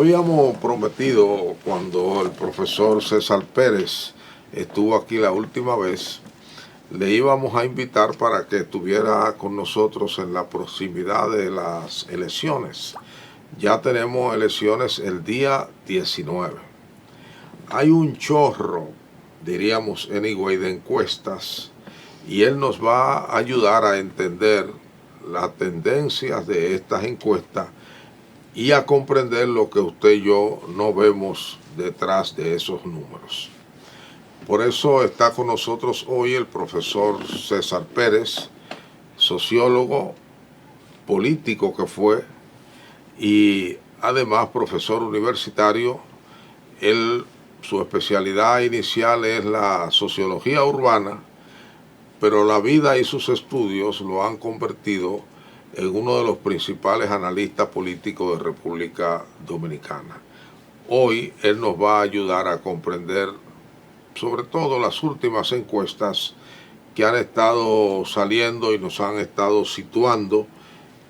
habíamos prometido cuando el profesor César Pérez estuvo aquí la última vez, le íbamos a invitar para que estuviera con nosotros en la proximidad de las elecciones. Ya tenemos elecciones el día 19. Hay un chorro, diríamos anyway, de encuestas, y él nos va a ayudar a entender las tendencias de estas encuestas y a comprender lo que usted y yo no vemos detrás de esos números. Por eso está con nosotros hoy el profesor César Pérez, sociólogo, político que fue, y además profesor universitario. Su especialidad inicial es la sociología urbana, pero la vida y sus estudios lo han convertido en uno de los principales analistas políticos de República Dominicana. Hoy él nos va a ayudar a comprender sobre todo las últimas encuestas que han estado saliendo y nos han estado situando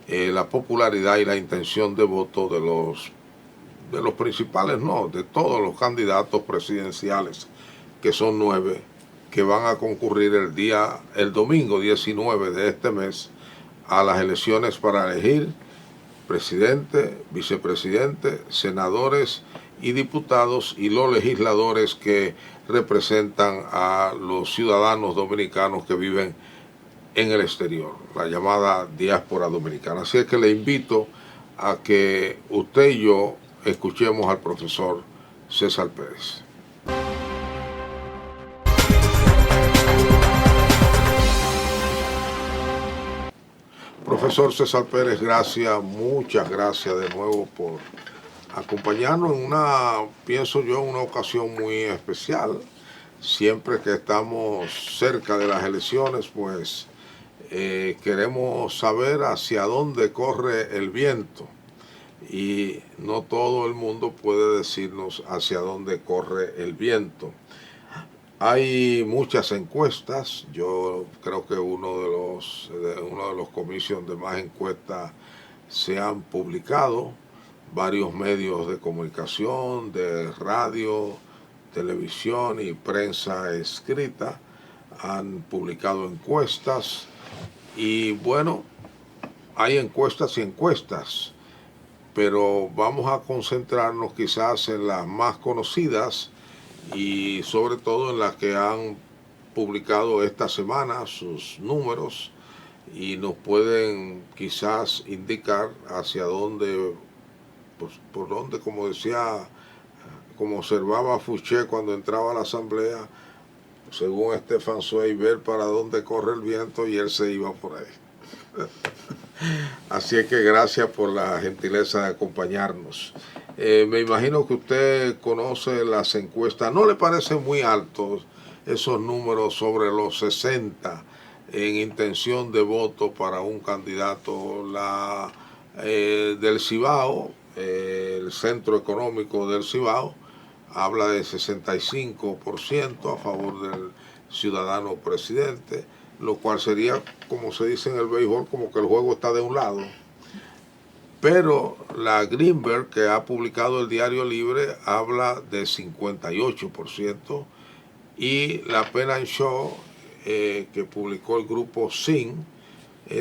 la popularidad y la intención de voto de los principales, no, de todos los candidatos presidenciales, que son 9, que van a concurrir el domingo 19 de este mes, a las elecciones para elegir presidente, vicepresidente, senadores y diputados, y los legisladores que representan a los ciudadanos dominicanos que viven en el exterior, la llamada diáspora dominicana. Así es que le invito a que usted y yo escuchemos al profesor César Pérez. Profesor César Pérez, gracias, muchas gracias de nuevo por acompañarnos en pienso yo, una ocasión muy especial. Siempre que estamos cerca de las elecciones, pues queremos saber hacia dónde corre el viento, y no todo el mundo puede decirnos hacia dónde corre el viento. Hay muchas encuestas. Yo creo que uno de los comicios de más encuestas se han publicado. Varios medios de comunicación, de radio, televisión y prensa escrita han publicado encuestas. Y bueno, hay encuestas y encuestas, pero vamos a concentrarnos quizás en las más conocidas y sobre todo en las que han publicado esta semana sus números, y nos pueden quizás indicar hacia dónde, pues, por dónde, como decía, como observaba Fouché cuando entraba a la asamblea, según Stefan Zweig, ver para dónde corre el viento, y él se iba por ahí. Así es que gracias por la gentileza de acompañarnos. Me imagino que usted conoce las encuestas. ¿No le parecen muy altos esos números sobre los 60 en intención de voto para un candidato? Del Cibao, el Centro Económico del Cibao, habla de 65% a favor del ciudadano presidente, lo cual sería, como se dice en el béisbol, como que el juego está de un lado. Pero la Greenberg, que ha publicado el Diario Libre, habla de 58%, y la Penn and Shaw, que publicó el grupo SIN,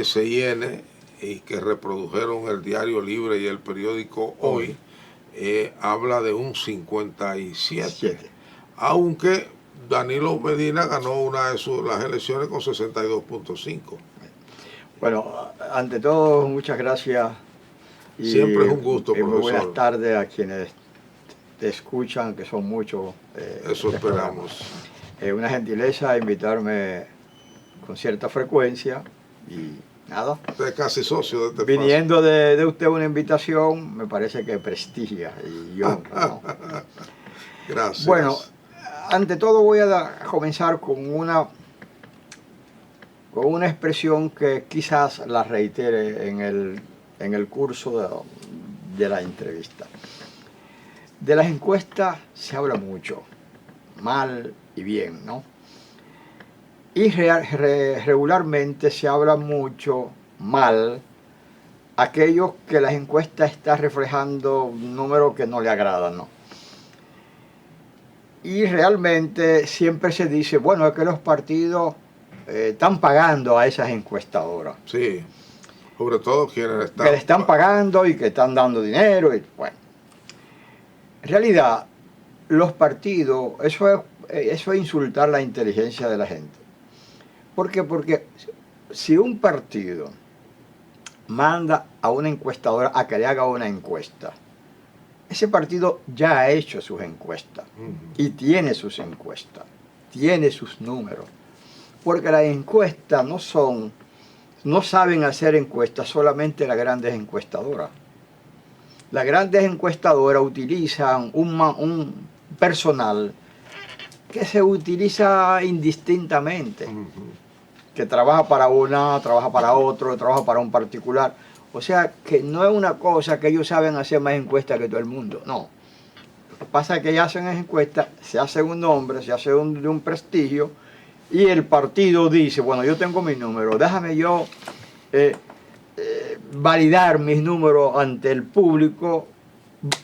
SIN, y que reprodujeron el Diario Libre y el periódico Hoy, habla de un 57%, aunque Danilo Medina ganó las elecciones con 62.5%. Bueno, ante todo, muchas gracias. Y siempre es un gusto, profesor. Muy buenas tardes a quienes te escuchan, que son muchos. Eso esperamos. Una gentileza invitarme con cierta frecuencia, y nada. Usted es casi socio de este viniendo de usted una invitación, me parece que prestigia, y yo, ¿no? Gracias. Bueno, ante todo voy a comenzar con una expresión que quizás la reitere en el curso de la entrevista. De las encuestas se habla mucho, mal y bien, ¿no? Y regularmente se habla mucho mal aquellos que las encuestas están reflejando números que no le agradan, ¿no? Y realmente siempre se dice, bueno, es que los partidos están pagando a esas encuestadoras. Sí, sobre todo quienes están... Que le están pagando y que están dando dinero. Y, bueno, en realidad, los partidos, eso es insultar la inteligencia de la gente. ¿Por qué? Porque si un partido manda a una encuestadora a que le haga una encuesta, ese partido ya ha hecho sus encuestas y tiene sus encuestas, tiene sus números. Porque las encuestas no saben hacer encuestas solamente las grandes encuestadoras. Las grandes encuestadoras utilizan un personal que se utiliza indistintamente, que trabaja para una, trabaja para otro, trabaja para un particular. O sea, que no es una cosa que ellos saben hacer más encuestas que todo el mundo, no. Lo que pasa es que ellos hacen encuestas, se hace un nombre, se hace de un prestigio, y el partido dice, bueno, yo tengo mis números, déjame yo validar mis números ante el público,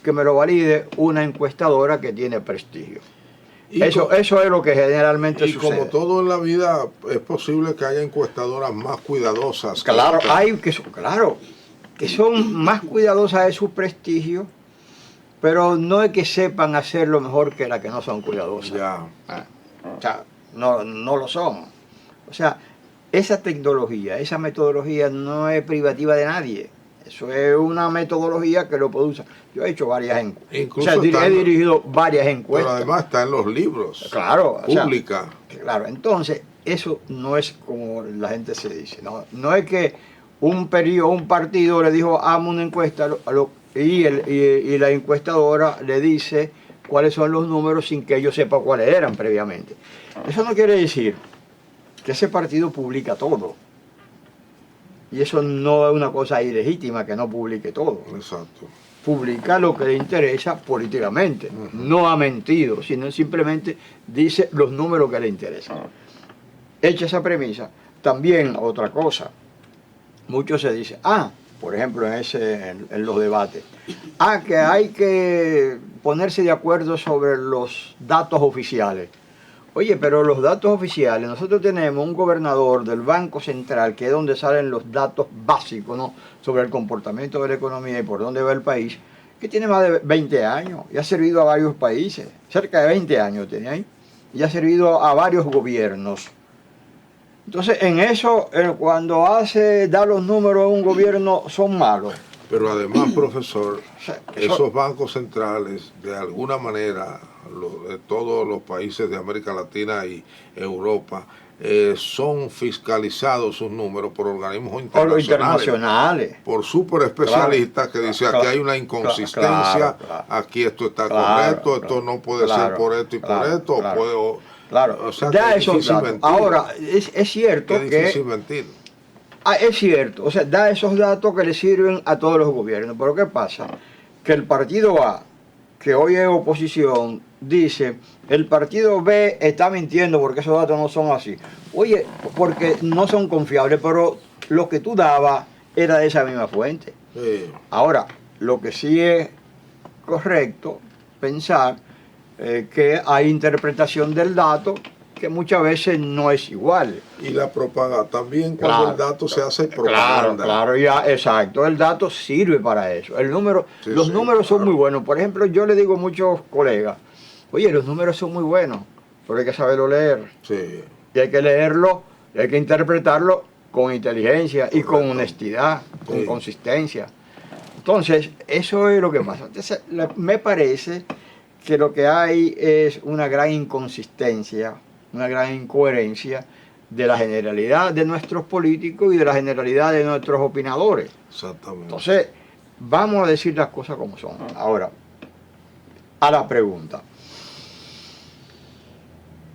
que me lo valide una encuestadora que tiene prestigio. Eso es lo que generalmente sucede. Y como todo en la vida, es posible que haya encuestadoras más cuidadosas. Claro, que son más cuidadosas de su prestigio, pero no es que sepan hacerlo mejor que las que no son cuidadosas. Ya. O sea, no lo son. O sea, esa tecnología, esa metodología no es privativa de nadie. Eso es una metodología que lo puede usar. Yo he hecho varias encuestas. O sea, he dirigido varias encuestas. Pero además está en los libros. Claro. Pública. O sea, claro, entonces, eso no es como la gente se dice. No es que un partido le dijo, hazme una encuesta, y la encuestadora le dice cuáles son los números sin que ellos sepan cuáles eran previamente. Eso no quiere decir que ese partido publica todo. Y eso no es una cosa ilegítima que no publique todo. Exacto. Publica lo que le interesa políticamente. No ha mentido, sino simplemente dice los números que le interesan. Hecha esa premisa, también otra cosa. Muchos se dicen, por ejemplo en los debates, que hay que ponerse de acuerdo sobre los datos oficiales. Oye, pero los datos oficiales, nosotros tenemos un gobernador del Banco Central, que es donde salen los datos básicos, ¿no?, sobre el comportamiento de la economía y por dónde va el país, que tiene más de 20 años y ha servido a varios países, cerca de 20 años tiene ahí, y ha servido a varios gobiernos. Entonces, en eso, cuando da los números a un gobierno, son malos. Pero además, profesor, esos bancos centrales, de alguna manera, de todos los países de América Latina y Europa, son fiscalizados sus números por organismos internacionales. Por super especialistas que dicen, aquí hay una inconsistencia, aquí esto está correcto, esto no puede ser por esto y por esto, Claro, o sea, da esos datos. Ahora, es cierto que... Es difícil mentir. Es cierto, o sea, da esos datos que le sirven a todos los gobiernos. Pero ¿qué pasa? Que el partido A, que hoy es oposición, dice, el partido B está mintiendo porque esos datos no son así. Oye, porque no son confiables, pero lo que tú dabas era de esa misma fuente. Sí. Ahora, lo que sí es correcto pensar que hay interpretación del dato que muchas veces no es igual. Y la propaganda también, cuando el dato se hace propaganda. Claro, ya, exacto, el dato sirve para eso. Los números son muy buenos. Por ejemplo, yo le digo a muchos colegas, oye, los números son muy buenos, pero hay que saberlo leer. Sí. Y hay que leerlo, y hay que interpretarlo con inteligencia y con honestidad, con consistencia. Entonces, eso es lo que pasa. Entonces, me parece que lo que hay es una gran inconsistencia, una gran incoherencia de la generalidad de nuestros políticos y de la generalidad de nuestros opinadores. Exactamente. Entonces, vamos a decir las cosas como son. Ahora, a la pregunta.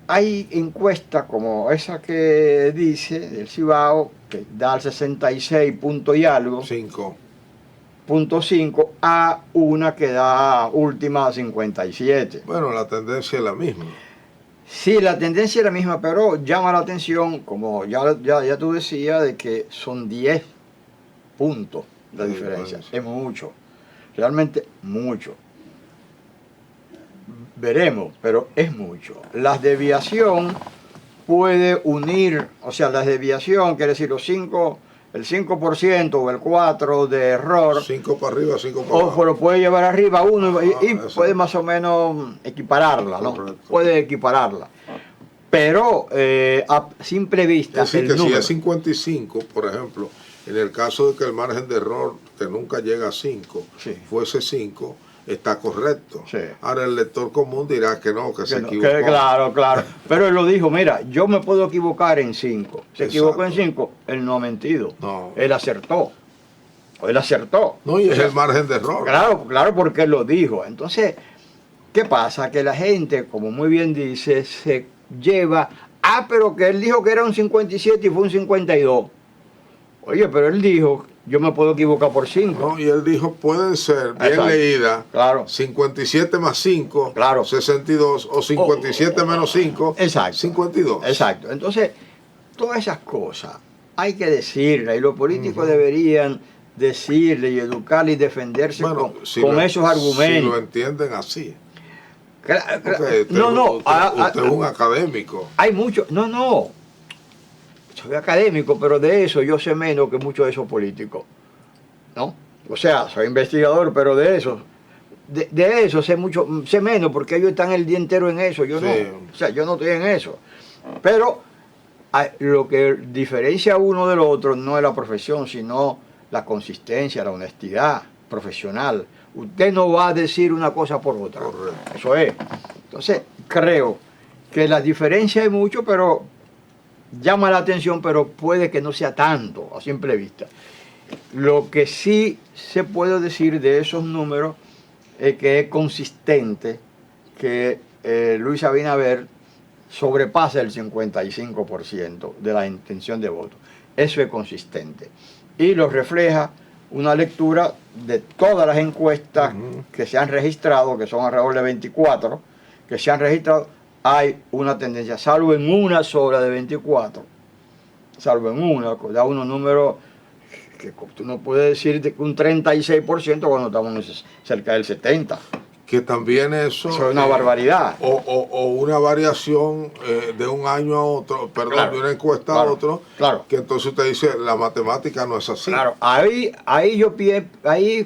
Hay encuestas como esa que dice del Cibao, que da el 66 punto y algo. 5.5 a una que da última 57. Bueno, la tendencia es la misma. Sí, la tendencia es la misma, pero llama la atención, como ya tú decías, de que son 10 puntos la diferencia. Es mucho. Realmente mucho. Veremos, pero es mucho. La desviación puede unir, o sea, la desviación quiere decir el 5% o el 4% de error. 5 para arriba, 5 para abajo. O lo puede llevar arriba uno y puede más o menos equipararla, ¿no? Correcto. Puede equipararla. Pero a simple vista, es decir, el que número, si es 55, por ejemplo, en el caso de que el margen de error, que nunca llega a 5, Sí. fuese 5, está correcto. Sí. Ahora el lector común dirá que no, que se no, equivocó. claro, claro. Pero él lo dijo, mira, yo me puedo equivocar en 5. Se equivocó en 5, él no ha mentido. No. Él acertó. Él acertó. No, y O es sea, el margen de error. Claro, claro, porque él lo dijo. Entonces, ¿qué pasa? Que la gente, como muy bien dice, se lleva, pero que él dijo que era un 57 y fue un 52. Oye, pero él dijo, yo me puedo equivocar por 5. No, y él dijo, pueden ser, bien Exacto. leída, Claro. 57 más 5, Claro. 62, o 57 menos 5, Exacto. 52. Exacto. Entonces, todas esas cosas hay que decirlas y los políticos deberían decirle y educarle y defenderse Bueno, con esos argumentos. Si lo entienden así. Porque No, usted es un académico. Hay mucho, no, soy académico, pero de eso yo sé menos que muchos de esos políticos, ¿no? O sea, soy investigador, pero de eso, de eso sé menos, porque ellos están el día entero en eso, yo Sí. no, o sea, yo no estoy en eso. Pero lo que diferencia a uno del otro no es la profesión, sino la consistencia, la honestidad profesional. Usted no va a decir una cosa por otra. Correcto. Eso es. Entonces, creo que la diferencia es mucho, pero llama la atención, pero puede que no sea tanto a simple vista. Lo que sí se puede decir de esos números es que es consistente que Luis Abinader sobrepasa el 55% de la intención de voto. Eso es consistente. Y lo refleja una lectura de todas las encuestas que se han registrado, que son alrededor de 24, que se han registrado, hay una tendencia, salvo en una sola de 24, salvo en una, da unos números que tú no puedes decir que un 36% cuando estamos cerca del 70%. Que también eso es una barbaridad. O una variación de un año a otro, perdón, Claro, de una encuesta claro, a otro, claro. que entonces usted dice, la matemática no es así. Claro, ahí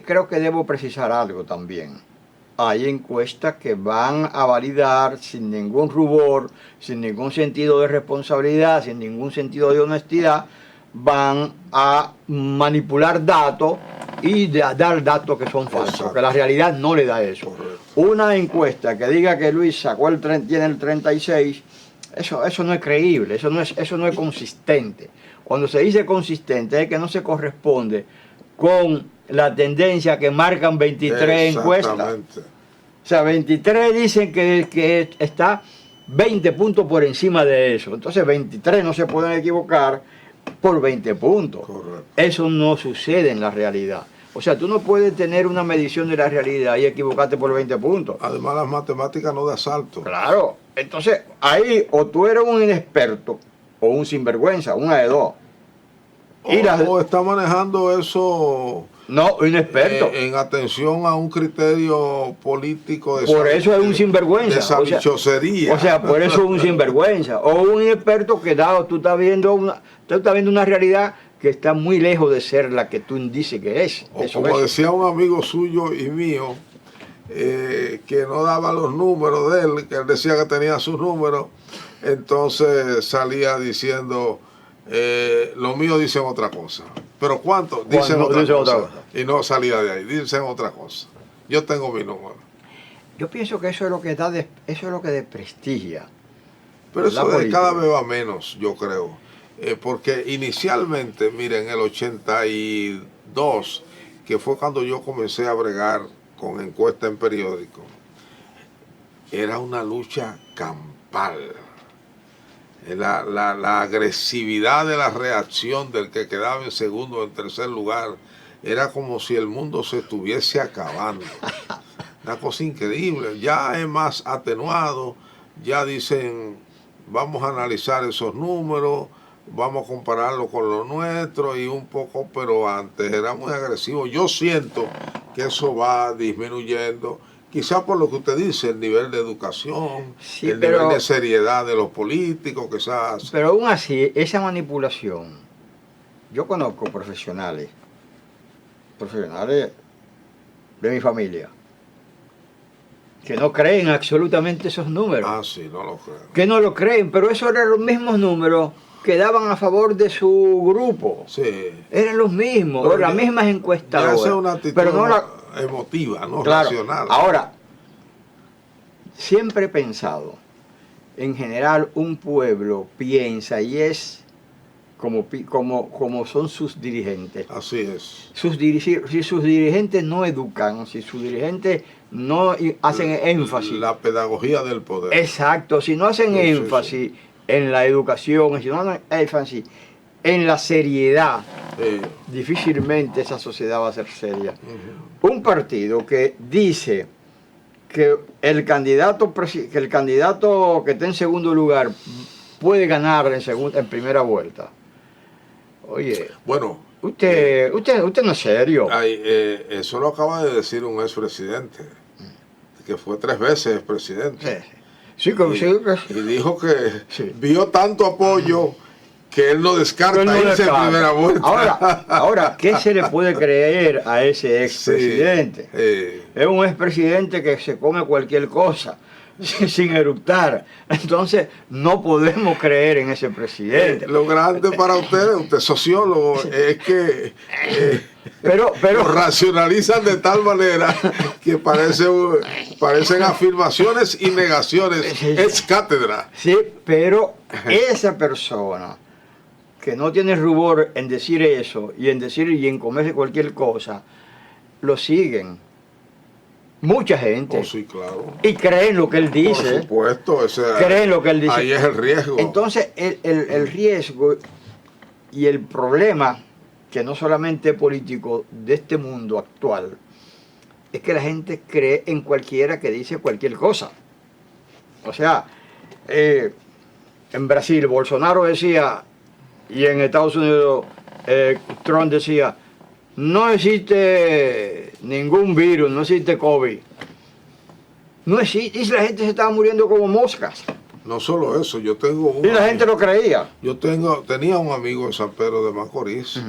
creo que debo precisar algo también. Hay encuestas que van a validar sin ningún rubor, sin ningún sentido de responsabilidad, sin ningún sentido de honestidad, van a manipular datos y dar datos que son falsos, Exacto. que la realidad no le da eso. Correcto. Una encuesta que diga que Luis sacó tiene el 36, eso no es creíble, eso no es consistente. Cuando se dice consistente es que no se corresponde con la tendencia que marcan 23 encuestas. O sea, 23 dicen que está 20 puntos por encima de eso. Entonces 23 no se pueden equivocar por 20 puntos. Correcto. Eso no sucede en la realidad. O sea, tú no puedes tener una medición de la realidad y equivocarte por 20 puntos. Además, las matemáticas no da salto. Claro. Entonces, ahí o tú eres un inexperto o un sinvergüenza, una de dos. O está manejando eso No, inexperto. en atención a un criterio político de Por eso es un sinvergüenza. De sabichosería. O sea, por eso es un sinvergüenza. O un inexperto que tú estás viendo una realidad que está muy lejos de ser la que tú dices que es. O Eso como es. decía un amigo suyo y mío, que no daba los números de él, que él decía que tenía sus números, entonces salía diciendo, los míos dicen otra cosa. ¿Pero cuánto? Dicen otra cosa. Y no salía de ahí, dicen otra cosa. Yo tengo mi número. Yo pienso que eso es lo que eso es lo que desprestigia. Pero eso política. cada vez va menos, yo creo. Porque inicialmente, miren, en el 82, que fue cuando yo comencé a bregar con encuesta en periódico, era una lucha campal. La agresividad de la reacción del que quedaba en segundo o en tercer lugar era como si el mundo se estuviese acabando. Una cosa increíble. Ya es más atenuado, ya dicen, vamos a analizar esos números, vamos a compararlo con lo nuestro y un poco, pero antes era muy agresivo. Yo siento que eso va disminuyendo, quizás por lo que usted dice, el nivel de educación, Sí, el nivel de seriedad de los políticos, quizás. Pero aún así, esa manipulación, yo conozco profesionales de mi familia, que no creen absolutamente esos números. Ah, sí, no lo creo. Que no lo creen, pero esos eran los mismos números que daban a favor de su grupo. Sí. Eran los mismos, Pero las mismas encuestadoras. Esa es una actitud pero no emotiva, no claro, racional. Ahora, siempre he pensado, en general un pueblo piensa y es como son sus dirigentes. Así es. Si sus dirigentes no educan, si sus dirigentes no hacen énfasis. La pedagogía del poder. Exacto, si no hacen énfasis en la educación, si no hacen énfasis en la seriedad, difícilmente esa sociedad va a ser seria. Un partido que dice que el candidato que está en segundo lugar puede ganar en primera vuelta. Oye, bueno, usted no es serio. Eso lo acaba de decir un expresidente, que fue 3 veces presidente. Sí, y dijo que vio tanto apoyo que él no descarta irse en primera vuelta. Ahora, ¿qué se le puede creer a ese expresidente? Es un expresidente que se come cualquier cosa sin eructar. Entonces, no podemos creer en ese presidente. Lo grande para usted es sociólogo, es que pero lo racionalizan de tal manera que parecen afirmaciones y negaciones. Es cátedra. Sí, pero esa persona que no tiene rubor en decir eso y en comerse cualquier cosa, lo siguen mucha gente. Oh, sí, claro. Y creen lo que él dice. Por supuesto, creen lo que él dice. Ahí es el riesgo. Entonces, el riesgo y el problema, que no solamente político de este mundo actual, es que la gente cree en cualquiera que dice cualquier cosa. O sea, en Brasil Bolsonaro decía, y en Estados Unidos Trump decía, no existe ningún virus, no existe COVID. No existe, y la gente se estaba muriendo como moscas. No solo eso, yo tengo y la gente lo creía. Tenía un amigo en San Pedro de Macorís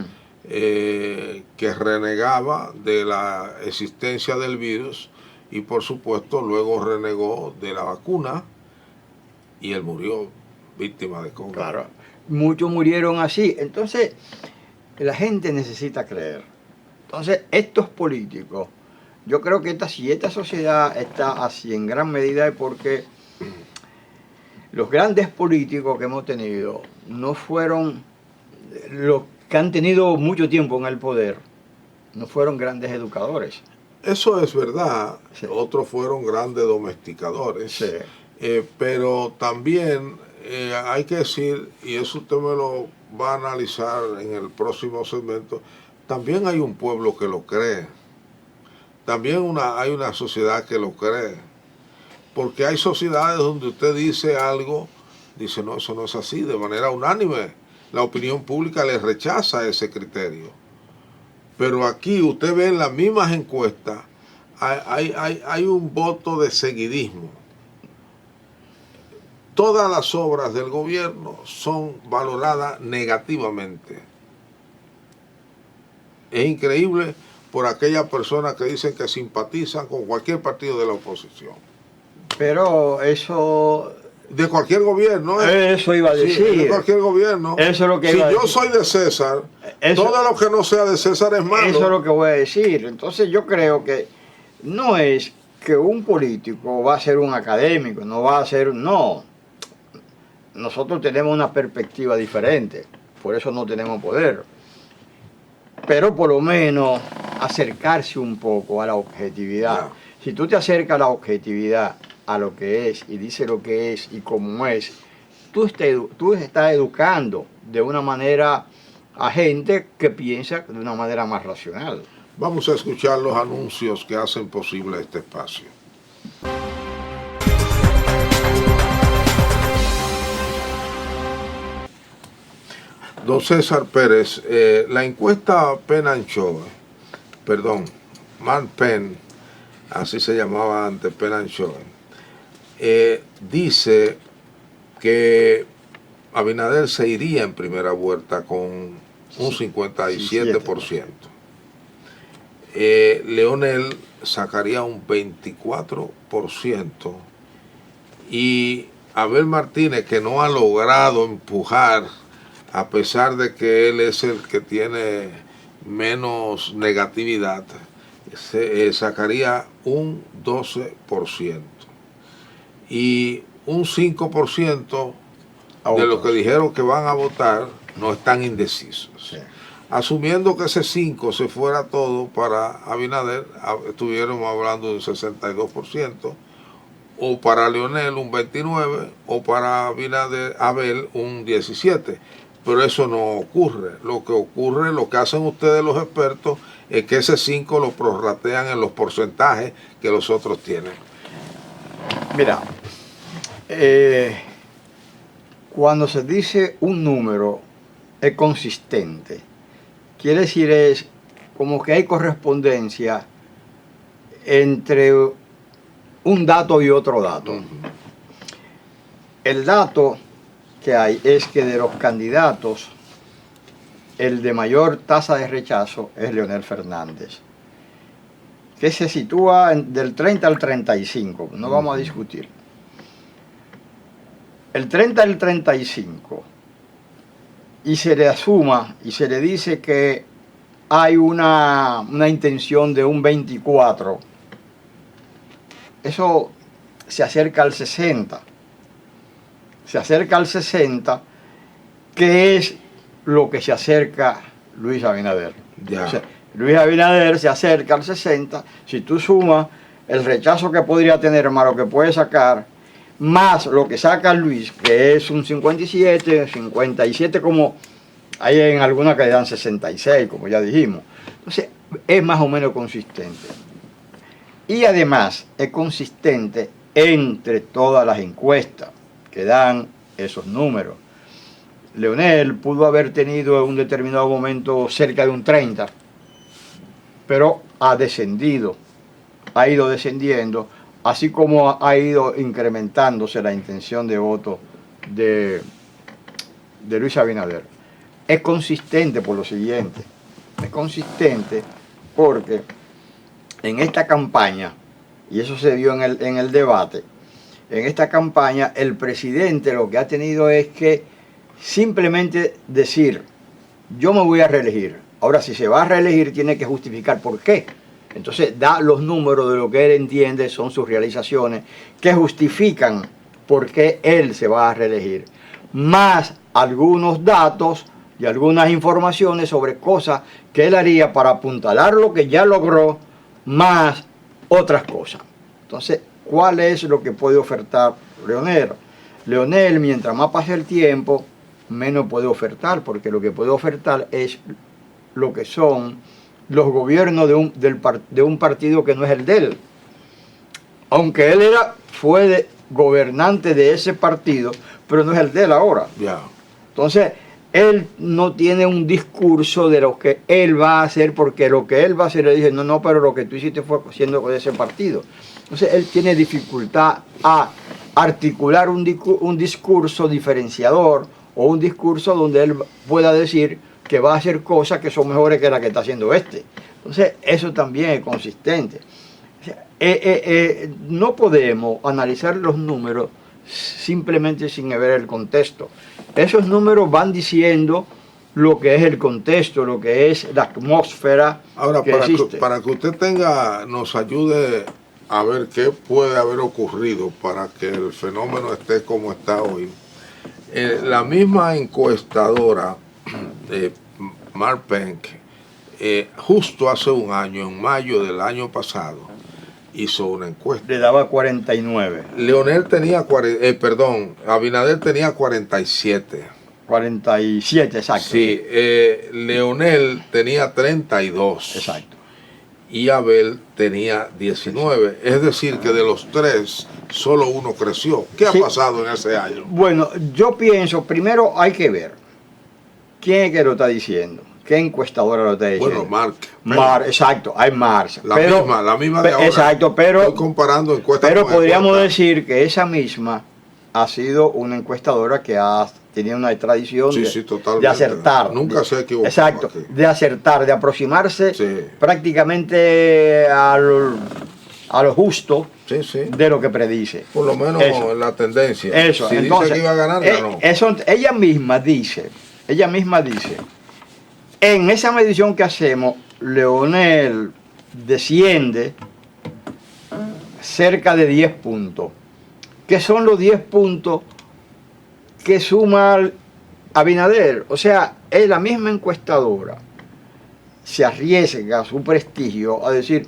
que renegaba de la existencia del virus y por supuesto luego renegó de la vacuna y él murió víctima de COVID. Claro, muchos murieron así. Entonces, la gente necesita creer. Entonces, estos políticos, yo creo que si esta sociedad está así en gran medida es porque los grandes políticos que hemos tenido no fueron los que han tenido mucho tiempo en el poder, no fueron grandes educadores. Eso es verdad, sí. Otros fueron grandes domesticadores, sí. Pero también hay que decir, y eso usted me lo va a analizar en el próximo segmento, también hay un pueblo que lo cree, también hay una sociedad que lo cree, porque hay sociedades donde usted dice algo, dice no, eso no es así, de manera unánime, la opinión pública le rechaza ese criterio. Pero aquí usted ve en las mismas encuestas, hay un voto de seguidismo. Todas las obras del gobierno son valoradas negativamente. Es increíble por aquellas personas que dicen que simpatizan con cualquier partido de la oposición. Pero eso... De cualquier gobierno. Eso iba a decir. Sí, de cualquier gobierno. Eso es lo que si iba a yo decir. soy de César, todo lo que no sea de César es malo. Eso es lo que voy a decir. Entonces yo creo que no es que un político va a ser un académico, no va a ser... No. Nosotros tenemos una perspectiva diferente. Por eso no tenemos poder. Pero por lo menos acercarse un poco a la objetividad. Yeah. Si tú te acercas a la objetividad, a lo que es, y dice lo que es y cómo es, tú estás educando de una manera a gente que piensa de una manera más racional. Vamos a escuchar los anuncios que hacen posible este espacio. Don César Pérez, la encuesta Penn and Choe, perdón, Mark Penn, así se llamaba antes, Penn and Choe, dice que Abinader se iría en primera vuelta con un 57%. Leonel sacaría un 24% y Abel Martínez, que no ha logrado empujar, a pesar de que él es el que tiene menos negatividad, sacaría un 12%. Y un 5% de los que dijeron que van a votar no están indecisos. Sí. Asumiendo que ese 5 se fuera todo para Abinader, estuviéramos hablando de un 62%, o para Leonel un 29%, o para Abinader, Abel un 17%. Pero eso no ocurre. Lo que ocurre, lo que hacen ustedes los expertos, es que ese 5 lo prorratean en los porcentajes que los otros tienen. Mira, cuando se dice un número es consistente, quiere decir es como que hay correspondencia entre un dato y otro dato. El dato que hay es que de los candidatos, el de mayor tasa de rechazo es Leonel Fernández, que se sitúa del 30 al 35, no vamos a discutir. El 30 al 35, y se le asuma y se le dice que hay una intención de un 24, eso se acerca al 60. Se acerca al 60, que es lo que se acerca Luis Abinader. O sea, Luis Abinader se acerca al 60, si tú sumas el rechazo que podría tener más lo que puede sacar, más lo que saca Luis, que es un 57, 57 como hay en algunas que dan 66, como ya dijimos. Entonces, es más o menos consistente. Y además, es consistente entre todas las encuestas que dan esos números. Leonel pudo haber tenido en un determinado momento cerca de un 30, pero ha descendido, ha ido descendiendo, así como ha ido incrementándose la intención de voto de Luis Abinader. Es consistente por lo siguiente, es consistente porque en esta campaña, y eso se vio en el debate, en esta campaña el presidente lo que ha tenido es que simplemente decir, yo me voy a reelegir. Ahora, si se va a reelegir, tiene que justificar por qué. Entonces da los números de lo que él entiende son sus realizaciones, que justifican por qué él se va a reelegir. Más algunos datos y algunas informaciones sobre cosas que él haría para apuntalar lo que ya logró, más otras cosas. Entonces, ¿cuál es lo que puede ofertar Leonel? Leonel, mientras más pase el tiempo, menos puede ofertar, porque lo que puede ofertar es lo que son los gobiernos de un partido que no es el de él. Aunque él fue gobernante de ese partido, pero no es el de él ahora. Yeah. Entonces, él no tiene un discurso de lo que él va a hacer, porque lo que él va a hacer, le dice, no, pero lo que tú hiciste fue siendo con ese partido. Entonces, él tiene dificultad a articular un discurso diferenciador o un discurso donde él pueda decir que va a hacer cosas que son mejores que las que está haciendo este. Entonces, eso también es consistente. O sea, no podemos analizar los números simplemente sin ver el contexto. Esos números van diciendo lo que es el contexto, lo que es la atmósfera. Ahora, que existe. Para que usted nos ayude a ver qué puede haber ocurrido para que el fenómeno esté como está hoy. La misma encuestadora Mark Penn, justo hace un año, en mayo del año pasado, hizo una encuesta. Le daba 49. Leonel tenía, Abinader tenía 47. 47, exacto. Sí, Leonel tenía 32. Exacto. Y Abel tenía 19. Es decir, que de los tres, solo uno creció. ¿Qué ha pasado en ese año? Bueno, yo pienso, primero hay que ver ¿quién es que lo está diciendo? ¿Qué encuestadora lo está diciendo? Bueno, Exacto, hay Marx. La misma de ahora. Exacto, pero, estoy comparando encuestas pero con podríamos encuestas. decir que esa misma ha sido una encuestadora que ha tenido una tradición de acertar. Nunca se ha equivocado. Exacto, aquí. de acertar, de aproximarse prácticamente a lo justo de lo que predice. Por lo menos la tendencia. Eso. Si entonces, dice que iba a ganar, ganó. Ella misma dice, en esa medición que hacemos, Leonel desciende cerca de 10 puntos, que son los 10 puntos que suma Abinader. O sea, es la misma encuestadora, se arriesga a su prestigio a decir,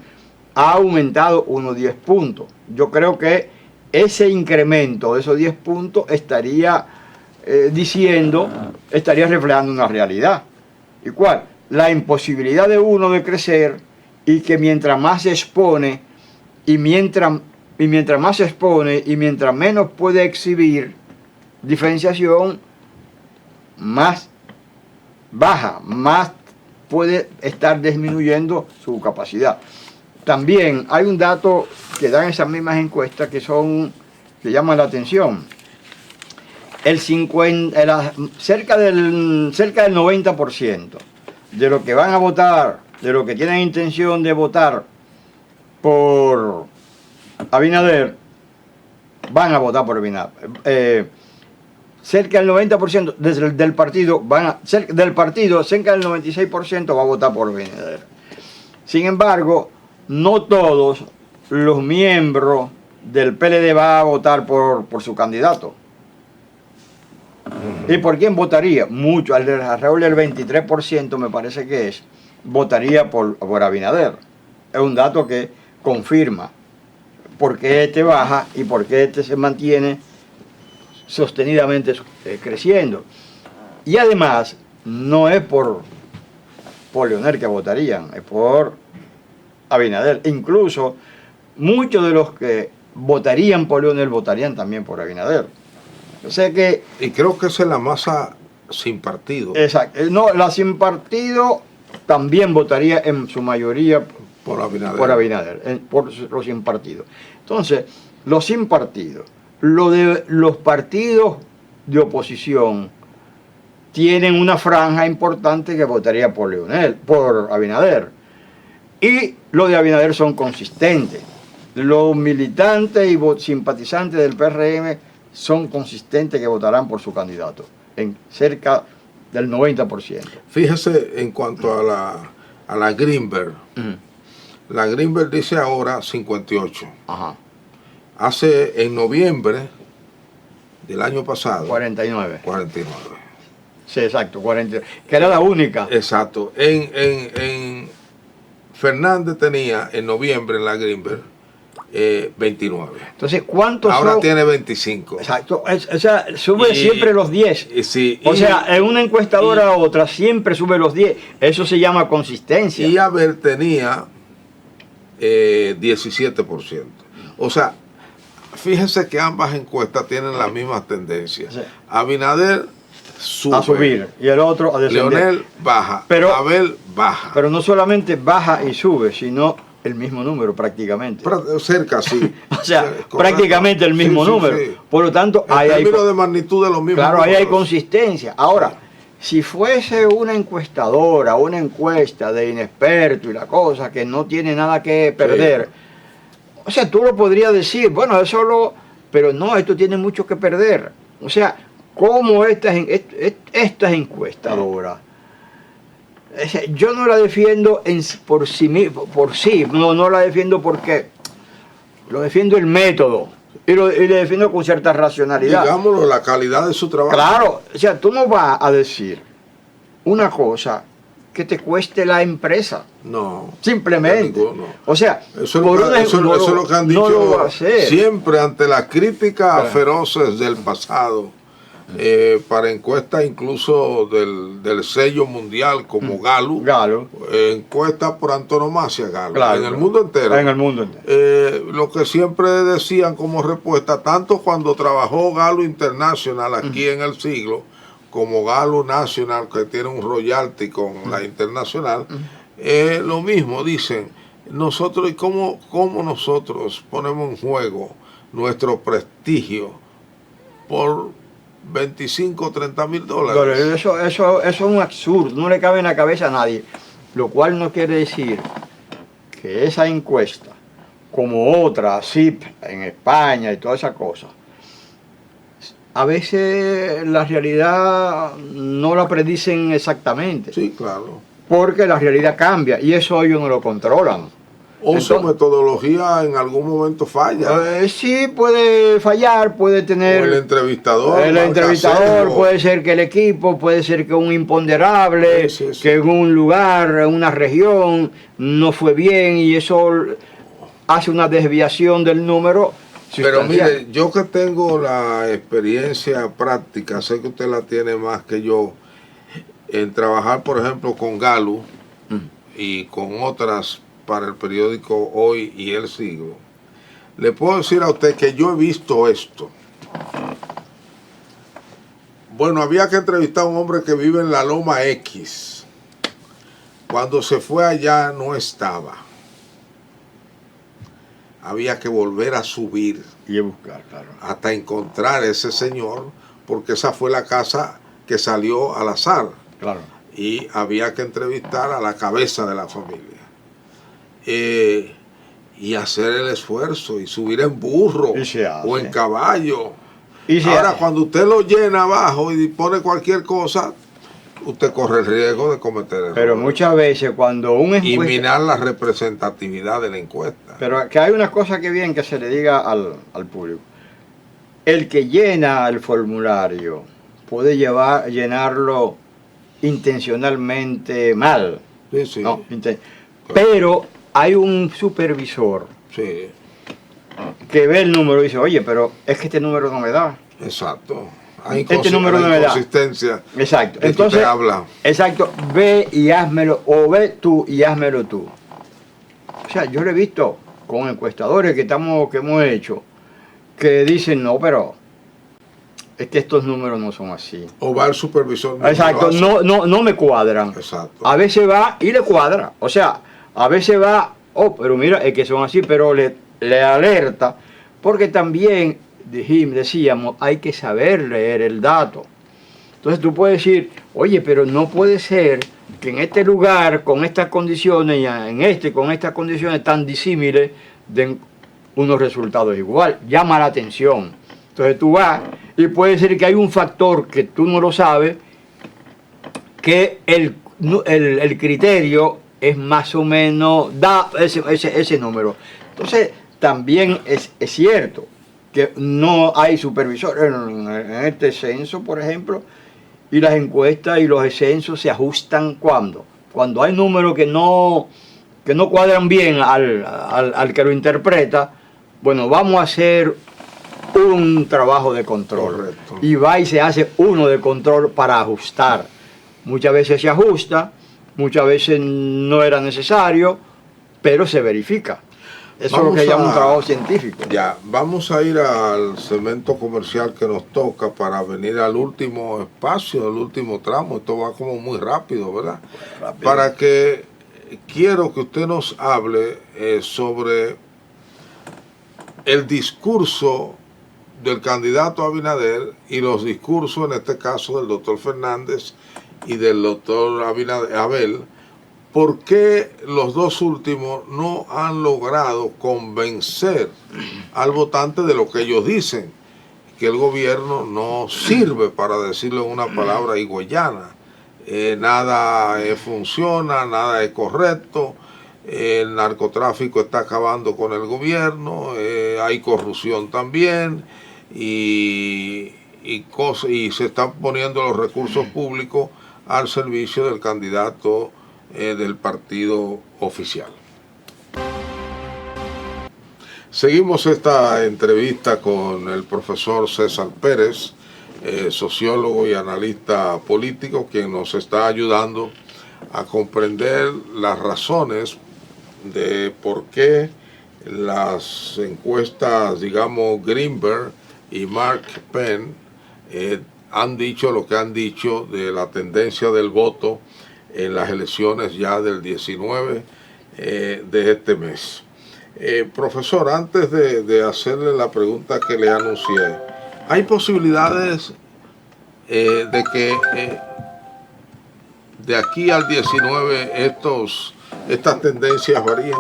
ha aumentado unos 10 puntos. Yo creo que ese incremento de esos 10 puntos estaría estaría reflejando una realidad. ¿Y cuál? La imposibilidad de uno de crecer, y que mientras más se expone y mientras más se expone y mientras menos puede exhibir diferenciación, más baja, más puede estar disminuyendo su capacidad. También hay un dato que dan esas mismas encuestas que llaman la atención. Cerca del 90% de los que van a votar, de los que tienen intención de votar por Abinader, van a votar por Abinader. Cerca del 90% del partido, cerca del 96% va a votar por Abinader. Sin embargo, no todos los miembros del PLD van a votar por su candidato. ¿Y por quién votaría? Mucho, alrededor del 23% me parece que votaría por Abinader. Es un dato que confirma por qué este baja y por qué este se mantiene sostenidamente creciendo. Y además, no es por Leonel que votarían, es por Abinader. Incluso muchos de los que votarían por Leonel votarían también por Abinader. O sea que... Y creo que esa es la masa sin partido. Exacto. No, la sin partido también votaría en su mayoría por Abinader, por los sin partido. Entonces, los sin partido, los partidos de oposición tienen una franja importante que votaría por Abinader. Y los de Abinader son consistentes. Los militantes y simpatizantes del PRM son consistentes que votarán por su candidato, en cerca del 90%. Fíjese en cuanto a la Greenberg. La Greenberg dice ahora 58. Ajá. En noviembre del año pasado. 49. Sí, exacto, 49. Que era la única. Exacto. En Fernández tenía en noviembre en la Greenberg 29. Entonces, ¿cuántos ahora son? Tiene 25. Exacto. O sea, sube siempre los 10. Sí, o sea, en una encuestadora a otra siempre sube los 10. Eso se llama consistencia. Y Abel tenía 17%. O sea, fíjense que ambas encuestas tienen las mismas tendencias. Sí. Abinader sube. A subir. Y el otro a descender. Leonel baja. Pero Abel baja. Pero no solamente baja y sube, sino el mismo número prácticamente. Cerca, sí. O sea, prácticamente el mismo número. Sí. Por lo tanto, en términos de magnitud de los mismos claro, números. Ahí hay consistencia. Ahora, si fuese una encuestadora, una encuesta de inexperto y la cosa que no tiene nada que perder, o sea, tú lo podrías decir, bueno, pero no, esto tiene mucho que perder. O sea, ¿cómo estas encuestadoras? Yo no la defiendo por sí, no la defiendo porque lo defiendo el método y le defiendo con cierta racionalidad. Digámoslo, la calidad de su trabajo. Claro, o sea, tú no vas a decir una cosa que te cueste la empresa. No. Simplemente. No. O sea, eso es lo que han dicho no lo va a hacer. Siempre ante las críticas feroces del pasado. Para encuestas incluso del sello mundial como Gallup, encuestas por antonomasia Gallup, en el mundo entero. En el mundo entero. Lo que siempre decían como respuesta, tanto cuando trabajó Gallup International aquí en el siglo, como Galo National, que tiene un royalty con la internacional, lo mismo dicen, nosotros, ¿y cómo nosotros ponemos en juego nuestro prestigio por 25 o 30 mil dólares? Eso es un absurdo, no le cabe en la cabeza a nadie. Lo cual no quiere decir que esa encuesta, como otra, CIP en España y todas esas cosas, a veces la realidad no la predicen exactamente. Sí, claro. Porque la realidad cambia y eso ellos no lo controlan. O su metodología en algún momento falla. Sí, puede fallar, puede tener... O el entrevistador. El entrevistador, puede ser que el equipo, puede ser que un imponderable, sí. que en un lugar, en una región, no fue bien y eso hace una desviación del número. Pero mire, yo que tengo la experiencia práctica, sé que usted la tiene más que yo, en trabajar, por ejemplo, con Galo y con otras para el periódico Hoy y El Siglo, le puedo decir a usted que yo he visto esto. Bueno, había que entrevistar a un hombre que vive en la Loma X. Cuando se fue allá no estaba. Había que volver a subir. Y a buscar, claro. Hasta encontrar a ese señor, porque esa fue la casa que salió al azar. Claro. Y había que entrevistar a la cabeza de la familia. Y hacer el esfuerzo, y subir en burro o en caballo. Ahora, cuando usted lo llena abajo y pone cualquier cosa, usted corre el riesgo de cometer errores. Pero muchas veces cuando un encuesta... Y minar la representatividad de la encuesta. Pero que hay una cosa que bien que se le diga al público. El que llena el formulario puede llenarlo intencionalmente mal. Sí. ¿No? Pero hay un supervisor que ve el número y dice, oye, pero es que este número no me da. Exacto. Este número no me da. Exacto. Entonces, exacto, ve y házmelo, o ve tú y házmelo tú. O sea, yo lo he visto con encuestadores que hemos hecho, que dicen, no, pero es que estos números no son así. O va el supervisor. Exacto, no me cuadran. Exacto. A veces va y le cuadra. O sea, a veces va, pero mira, es que son así, pero le alerta, porque también decíamos, hay que saber leer el dato. Entonces tú puedes decir, oye, pero no puede ser que en este lugar, con estas condiciones, y con estas condiciones tan disímiles, den unos resultados igual. Llama la atención. Entonces tú vas y puede ser que hay un factor que tú no lo sabes, que el criterio es más o menos, da ese número. Entonces también es cierto que no hay supervisor en este censo, por ejemplo, y las encuestas y los censos se ajustan cuando hay números que no cuadran bien al que lo interpreta. Bueno, vamos a hacer un trabajo de control. Correcto. Y va y se hace uno de control para ajustar. Muchas veces se ajusta, muchas veces no era necesario, pero se verifica. Eso es lo que llama un trabajo científico. Ya, vamos a ir al segmento comercial que nos toca para venir al último espacio, al último tramo. Esto va como muy rápido, ¿verdad? Rápido. Para que quiero que usted nos hable sobre el discurso del candidato Abinader y los discursos, en este caso, del doctor Fernández y del doctor Abel. ¿Por qué los dos últimos no han logrado convencer al votante de lo que ellos dicen? Que el gobierno no sirve, para decirlo en una palabra higüeyana. Nada funciona, nada es correcto, el narcotráfico está acabando con el gobierno, hay corrupción también, y se están poniendo los recursos públicos al servicio del candidato del partido oficial. Seguimos esta entrevista con el profesor César Pérez, sociólogo y analista político, quien nos está ayudando a comprender las razones de por qué las encuestas, digamos, Greenberg y Mark Penn han dicho lo que han dicho de la tendencia del voto en las elecciones ya del 19 de este mes. Profesor, antes de hacerle la pregunta que le anuncié, ¿hay posibilidades de que de aquí al 19 estas tendencias varíen?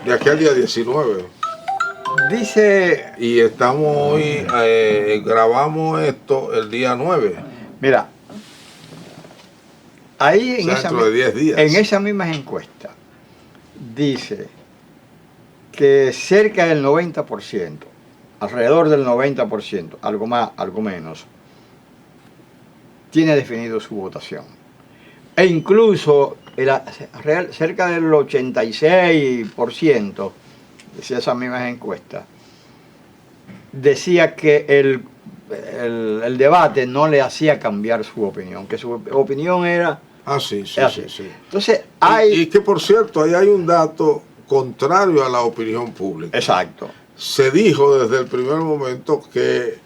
De aquí al día 19. Dice... Y estamos hoy, grabamos esto el día 9. Mira, ahí en, dentro de 10 días. En esa misma encuesta dice que cerca del 90%, alrededor del 90%, algo más, algo menos, tiene definido su votación. E incluso cerca del 86%, decía esas mismas encuestas, decía que el debate no le hacía cambiar su opinión, que su opinión era... Sí. Entonces hay... Y que por cierto, ahí hay un dato contrario a la opinión pública. Exacto. Se dijo desde el primer momento que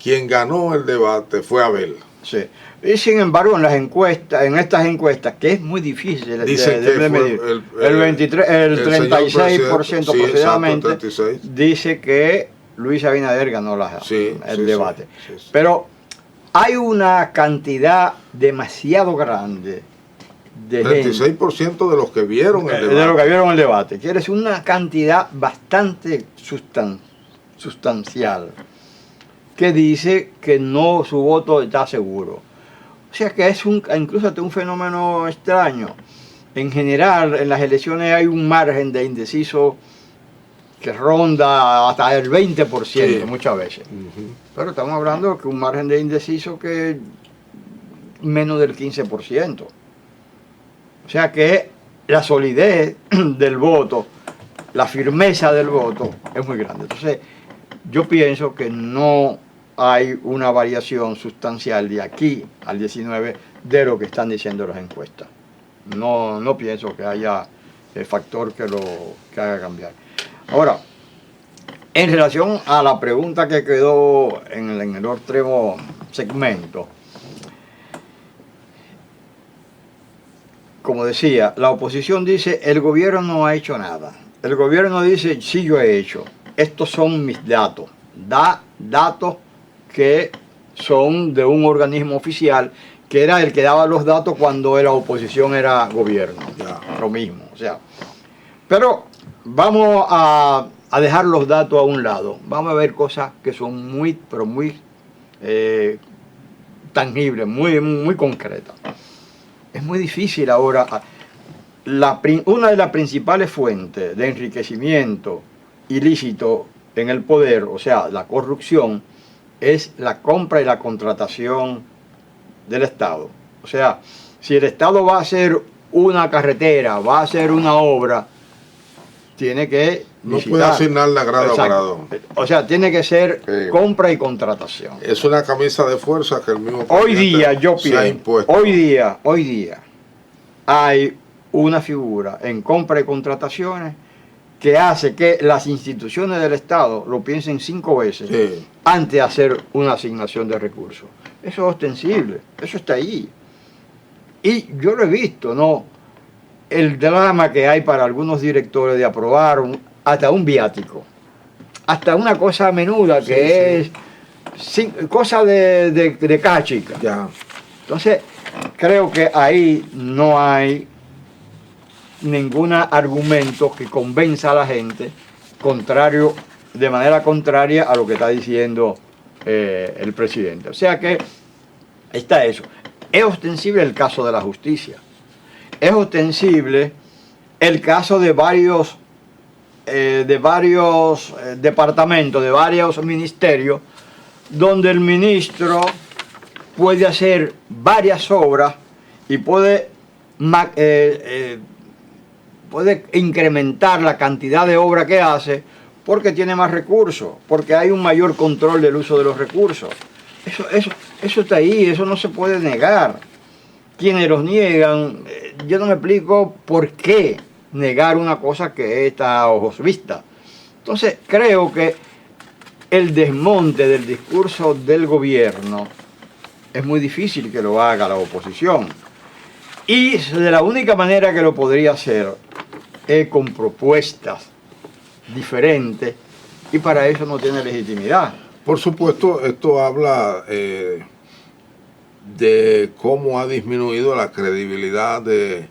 quien ganó el debate fue Abel. Sí. Y sin embargo, en las encuestas, en estas encuestas, que es muy difícil de medir, el 36% aproximadamente, exacto, 36. Dice que Luis Abinader ganó el debate. Sí. Pero hay una cantidad demasiado grande de 36% de los que vieron el debate. De los que vieron el debate. Quiere decir una cantidad bastante sustancial que dice que no, su voto está seguro. O sea que es incluso un fenómeno extraño. En general, en las elecciones hay un margen de indeciso que ronda hasta el 20% muchas veces. Pero estamos hablando de que un margen de indeciso que es menos del 15%. O sea que la solidez del voto, la firmeza del voto es muy grande. Entonces, yo pienso que no hay una variación sustancial de aquí al 19 de lo que están diciendo las encuestas. No pienso que haya el factor que haga cambiar. Ahora, en relación a la pregunta que quedó en el otro segmento, como decía, la oposición dice, el gobierno no ha hecho nada. El gobierno dice, sí, yo he hecho. Estos son mis datos. Datos que son de un organismo oficial, que era el que daba los datos cuando la oposición era gobierno. Lo mismo. O sea, pero vamos a dejar los datos a un lado. Vamos a ver cosas que son muy tangibles, muy concretas. Es muy difícil ahora. Una de las principales fuentes de enriquecimiento ilícito en el poder, o sea, la corrupción, es la compra y la contratación del Estado. O sea, si el Estado va a hacer una carretera, va a hacer una obra, tiene que no puede asignarla grado a grado. O sea, tiene que ser compra y contratación. Es una camisa de fuerza que el mismo hoy día, yo pienso, hoy día hay una figura en compra y contrataciones que hace que las instituciones del Estado lo piensen 5 veces antes de hacer una asignación de recursos. Eso es ostensible, eso está ahí. Y yo lo he visto, ¿no? El drama que hay para algunos directores de aprobar hasta un viático, hasta una cosa menuda que es cosa de cachica. Entonces, creo que ahí no hay ningún argumento que convenza a la gente de manera contraria a lo que está diciendo el presidente. O sea que está eso. Es ostensible el caso de la justicia. Es ostensible el caso de varios departamentos, de varios ministerios, donde el ministro puede hacer varias obras y puede incrementar la cantidad de obra que hace porque tiene más recursos, porque hay un mayor control del uso de los recursos. Eso está ahí, eso no se puede negar. Quienes los niegan, yo no me explico por qué negar una cosa que está a ojos vistas. Entonces creo que el desmonte del discurso del gobierno es muy difícil que lo haga la oposición. Y de la única manera que lo podría hacer es con propuestas diferentes, y para eso no tiene legitimidad. Por supuesto, esto habla de cómo ha disminuido la credibilidad de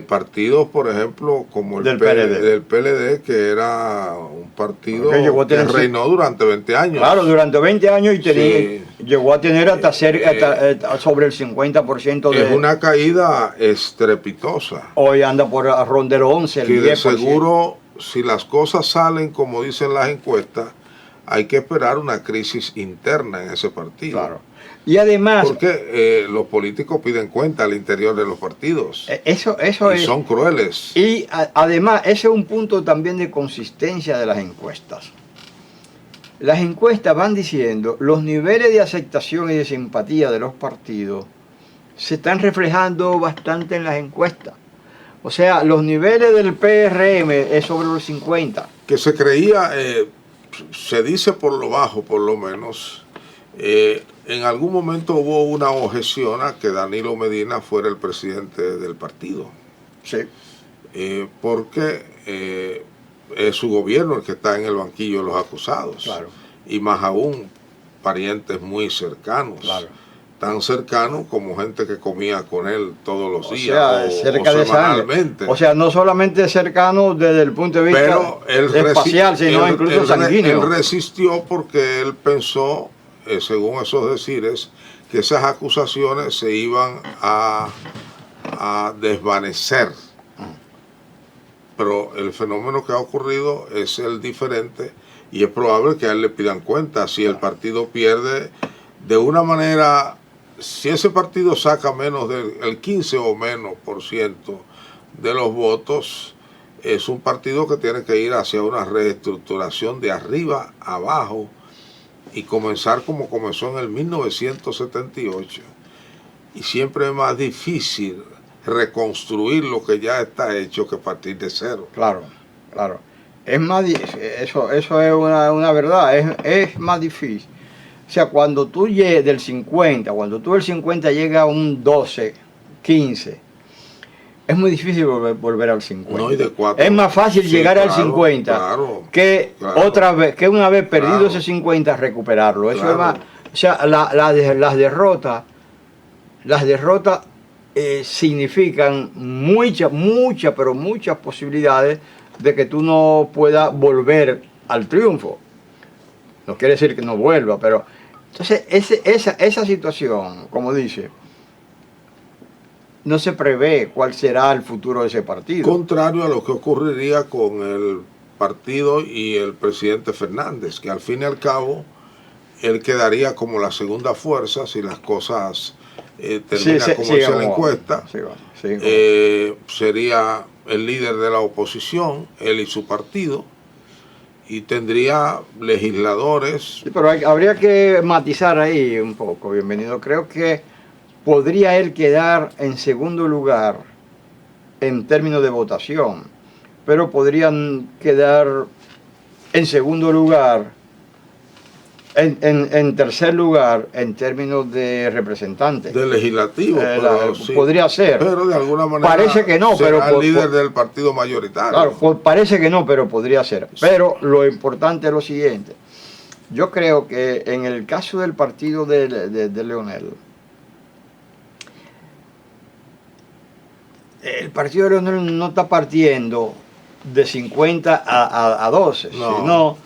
partidos, por ejemplo, como el del PLD, que era un partido que reinó durante 20 años. Claro, durante 20 años y llegó a tener hasta sobre el 50% de... Es una caída estrepitosa. Hoy anda por rondar 11, el 10%. De seguro, si las cosas salen como dicen las encuestas, hay que esperar una crisis interna en ese partido. Claro. Y además... Porque los políticos piden cuenta al interior de los partidos. Eso y son crueles. Y además, ese es un punto también de consistencia de las encuestas. Las encuestas van diciendo los niveles de aceptación y de simpatía de los partidos se están reflejando bastante en las encuestas. O sea, los niveles del PRM es sobre los 50. Que se creía, se dice por lo bajo por lo menos, en algún momento hubo una objeción a que Danilo Medina fuera el presidente del partido. Sí. Porque es su gobierno el que está en el banquillo de los acusados. Claro. Y más aún, parientes muy cercanos. Claro. Tan cercanos como gente que comía con él todos los días. O sea, cerca de semanalmente. O sea, no solamente cercano desde el punto de vista espacial, sino incluso sanguíneo. Él resistió porque él pensó, según esos decires, que esas acusaciones se iban a desvanecer. Pero el fenómeno que ha ocurrido es el diferente y es probable que a él le pidan cuenta si el partido pierde de una manera, si ese partido saca menos del 15 o menos % de los votos, es un partido que tiene que ir hacia una reestructuración de arriba a abajo y comenzar como comenzó en el 1978. Y siempre es más difícil reconstruir lo que ya está hecho que partir de cero. Claro, claro. Es más, eso es una verdad, es más difícil. O sea, cuando tú llegas del 50, cuando tú del 50 llega a un 12, 15, es muy difícil volver al 50. No, y de 4, es más fácil llegar al 50 que otra vez, que una vez perdido ese 50 recuperarlo. Eso es más, o sea, las derrotas significan pero muchas posibilidades de que tú no puedas volver al triunfo. No quiere decir que no vuelva, pero entonces esa situación, como dice, no se prevé cuál será el futuro de ese partido. Contrario a lo que ocurriría con el partido y el presidente Fernández, que al fin y al cabo él quedaría como la segunda fuerza si las cosas terminan como dice la encuesta. Sería el líder de la oposición, él y su partido, y tendría legisladores. Sí, pero habría que matizar ahí un poco, bienvenido. Creo que podría él quedar en segundo lugar en términos de votación, pero podrían quedar en segundo lugar, en tercer lugar en términos de representantes. De legislativo, sí, podría ser. Pero de alguna manera parece que no, será el líder del partido mayoritario. Claro, parece que no, pero podría ser. Sí. Pero lo importante es lo siguiente. Yo creo que en el caso del partido de Leonel, el partido de Leonel no está partiendo de 50 a 12, sino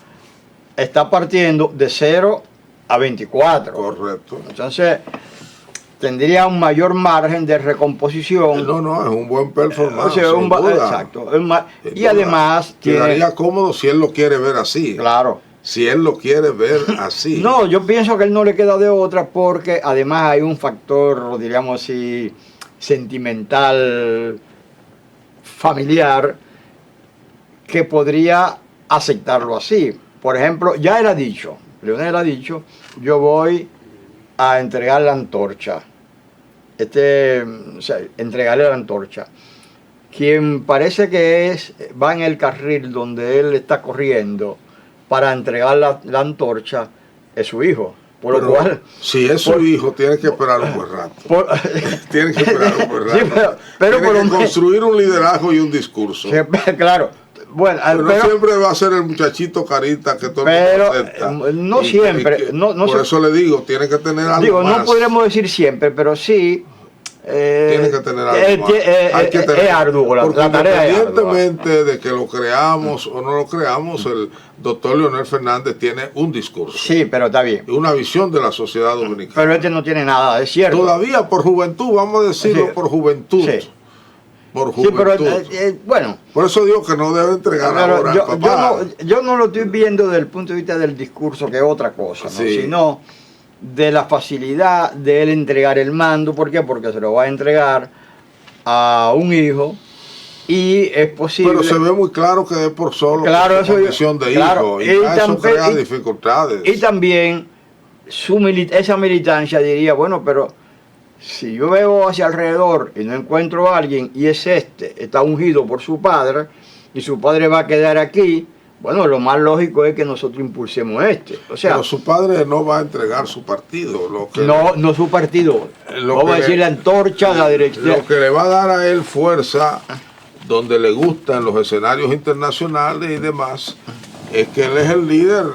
está partiendo de 0 a 24. Correcto. Entonces, tendría un mayor margen de recomposición. No, es un buen performance. Exacto. Y además quedaría cómodo si él lo quiere ver así. Claro. Si él lo quiere ver así. No, yo pienso que él no le queda de otra porque además hay un factor, diríamos así, sentimental, familiar, que podría aceptarlo así. Por ejemplo, ya él ha dicho, Leonel ha dicho, yo voy a entregar la antorcha. Entregarle la antorcha. Quien parece que va en el carril donde él está corriendo, para entregar la antorcha es su hijo. Por Pero lo cual, si es su hijo, tiene que esperar un buen rato. Tiene que esperar un buen rato. Sí, pero tiene que construir un liderazgo y un discurso. Claro. Bueno, pero siempre va a ser el muchachito carita que todo el mundo acepta. No siempre. Por eso le digo, tiene que tener algo más. No podremos decir siempre, pero sí. Tiene que tener algo más. Es arduo, la tarea es ardua. Independientemente de que lo creamos o no lo creamos, el doctor Leonel Fernández tiene un discurso. Sí, pero está bien. Y una visión de la sociedad dominicana. Pero este no tiene nada, es cierto. Todavía por juventud, vamos a decirlo, sí. Por juventud. Sí. Por juventud. Sí, pero bueno. Por eso digo que no debe entregar ahora. Yo no lo estoy viendo desde el punto de vista del discurso, que es otra cosa, ¿no? Sí. Sino de la facilidad de él entregar el mando. ¿Por qué? Porque se lo va a entregar a un hijo y es posible. Pero se ve muy claro que es por solo claro, eso condición de claro, hijo, y eso crea dificultades. Y también esa militancia diría, bueno, pero si yo veo hacia alrededor y no encuentro a alguien y está ungido por su padre y su padre va a quedar aquí, bueno, lo más lógico es que nosotros impulsemos O sea, pero su padre no va a entregar su partido. No su partido. Vamos a decir la antorcha de la dirección. Lo que le va a dar a él fuerza, donde le gustan los escenarios internacionales y demás, es que él es el líder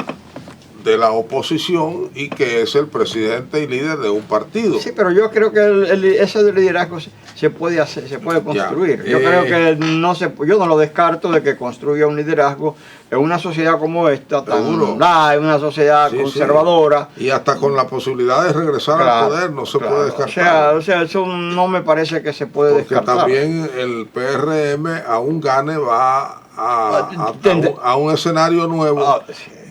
de la oposición y que es el presidente y líder de un partido. Sí, pero yo creo que ese liderazgo se puede hacer, se puede construir. Yo creo que yo no lo descarto de que construya un liderazgo en una sociedad como esta, en una sociedad conservadora. Sí. Y hasta con la posibilidad de regresar al poder no se puede descartar. O sea, eso no me parece que se puede descartar. Porque también el PRM, aún gane, va a un escenario nuevo.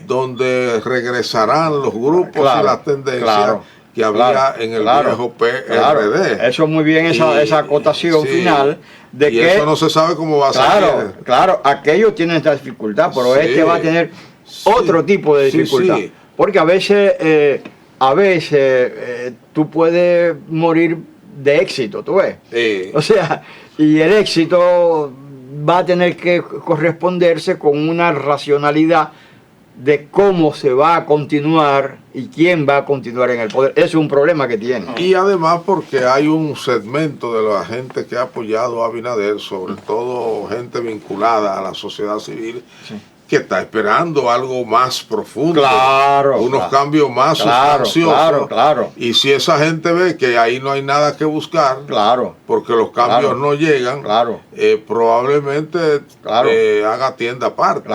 Donde regresarán los grupos y las tendencias que había en el viejo PRD. Eso es muy bien, esa acotación final. De que eso no se sabe cómo va a ser. Claro, aquellos tienen esta dificultad, pero este va a tener otro tipo de dificultad. Porque a veces tú puedes morir de éxito, ¿tú ves? O sea, y el éxito va a tener que corresponderse con una racionalidad de cómo se va a continuar y quién va a continuar en el poder. Ese es un problema que tiene. Y además porque hay un segmento de la gente que ha apoyado a Abinader, sobre todo gente vinculada a la sociedad civil, que está esperando algo más profundo, unos cambios más sustanciosos. Y si esa gente ve que ahí no hay nada que buscar, porque los cambios no llegan, probablemente haga tienda aparte.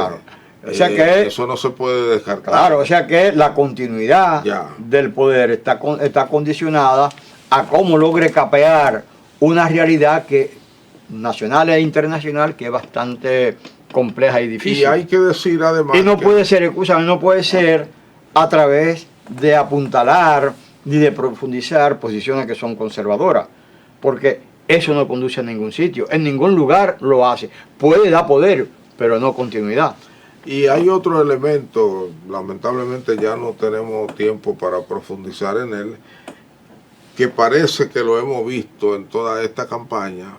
O sea que eso no se puede descartar. Claro, o sea que la continuidad del poder está condicionada a cómo logre capear una realidad nacional e internacional que es bastante compleja y difícil. Y hay que decir además y no puede ser a través de apuntalar ni de profundizar posiciones que son conservadoras, porque eso no conduce a ningún sitio, en ningún lugar lo hace. Puede dar poder, pero no continuidad. Y hay otro elemento, lamentablemente ya no tenemos tiempo para profundizar en él, que parece que lo hemos visto en toda esta campaña,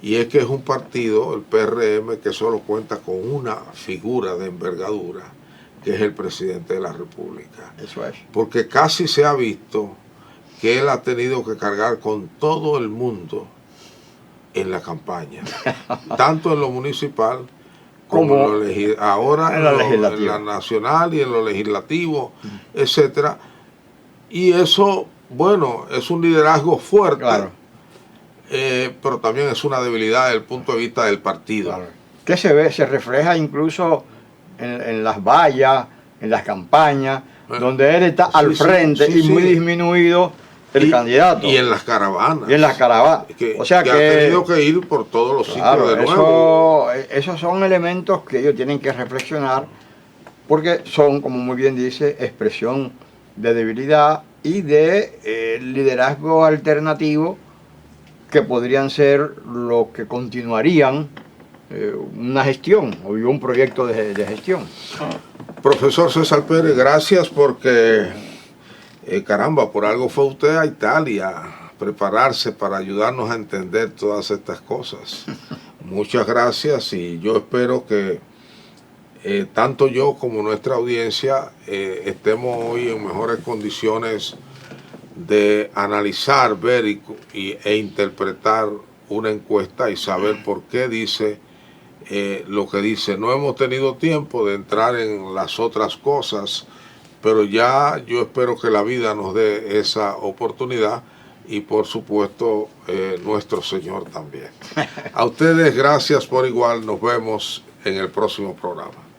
y es que es un partido, el PRM, que solo cuenta con una figura de envergadura, que es el presidente de la República. Eso es. Porque casi se ha visto que él ha tenido que cargar con todo el mundo en la campaña, tanto en lo municipal como ahora en la nacional y en lo legislativo, etcétera. Y eso, bueno, es un liderazgo fuerte, pero también es una debilidad desde el punto de vista del partido. Que se refleja incluso en las vallas, en las campañas, donde él está al frente y muy disminuido el candidato. Y en las caravanas. O sea que ha tenido que ir por todos los sitios de nuevo. Esos son elementos que ellos tienen que reflexionar, porque son, como muy bien dice, expresión de debilidad y de liderazgo alternativo que podrían ser los que continuarían una gestión o un proyecto de gestión. Profesor César Pérez, gracias porque... caramba, por algo fue usted a Italia a prepararse para ayudarnos a entender todas estas cosas. Muchas gracias y yo espero que tanto yo como nuestra audiencia estemos hoy en mejores condiciones de analizar, ver e interpretar una encuesta y saber por qué dice lo que dice. No hemos tenido tiempo de entrar en las otras cosas, pero ya yo espero que la vida nos dé esa oportunidad y por supuesto nuestro Señor también. A ustedes gracias por igual, nos vemos en el próximo programa.